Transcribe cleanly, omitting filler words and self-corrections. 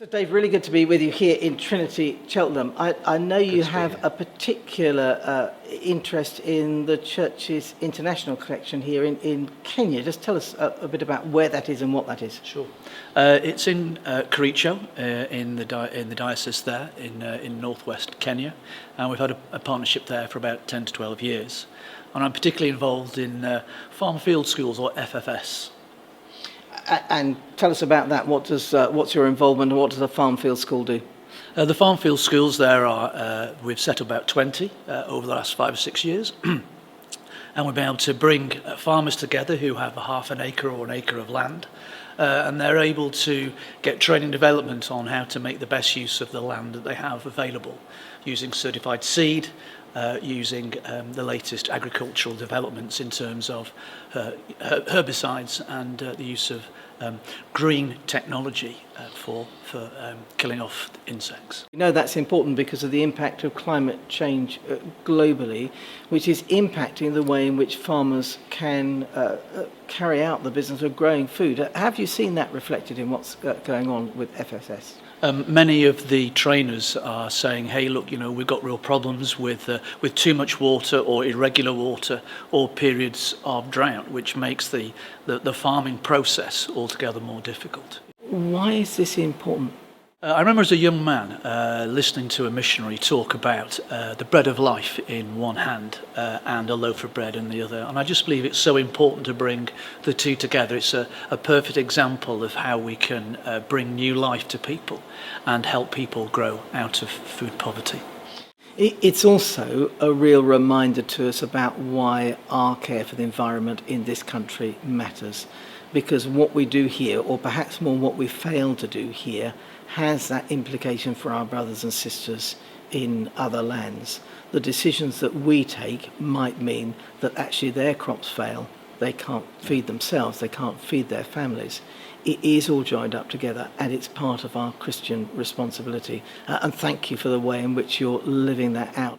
So Dave, really good to be with you here in Trinity Cheltenham. I know you have a particular interest in the church's international collection here in Kenya. Just tell us a bit about where that is and what that is. Sure. It's in Kericho, in the diocese there in northwest Kenya, and we've had a partnership there for about 10 to 12 years. And I'm particularly involved in farm field schools, or FFS. And tell us about that. What's your involvement, and what does a farm field school do? The farm field schools there we've set up about 20 over the last 5 or 6 years. And we've been able to bring farmers together who have a half an acre or an acre of land, and they're able to get training development on how to make the best use of the land that they have available, using certified seed, using the latest agricultural developments in terms of herbicides and the use of green technology for killing off insects. You know that's important because of the impact of climate change globally, which is impacting the way in which farmers can carry out the business of growing food. Have you seen that reflected in what's going on with FSS? Many of the trainers are saying, hey, look, we've got real problems with too much water or irregular water or periods of drought, which makes the farming process altogether more difficult. Why is this important? I remember as a young man listening to a missionary talk about the bread of life in one hand and a loaf of bread in the other. And I just believe it's so important to bring the two together. It's a perfect example of how we can bring new life to people and help people grow out of food poverty. It's also a real reminder to us about why our care for the environment in this country matters. Because what we do here, or perhaps more what we fail to do here, has that implication for our brothers and sisters in other lands. The decisions that we take might mean that actually their crops fail, they can't feed themselves, they can't feed their families. It is all joined up together, and it's part of our Christian responsibility. And thank you for the way in which you're living that out.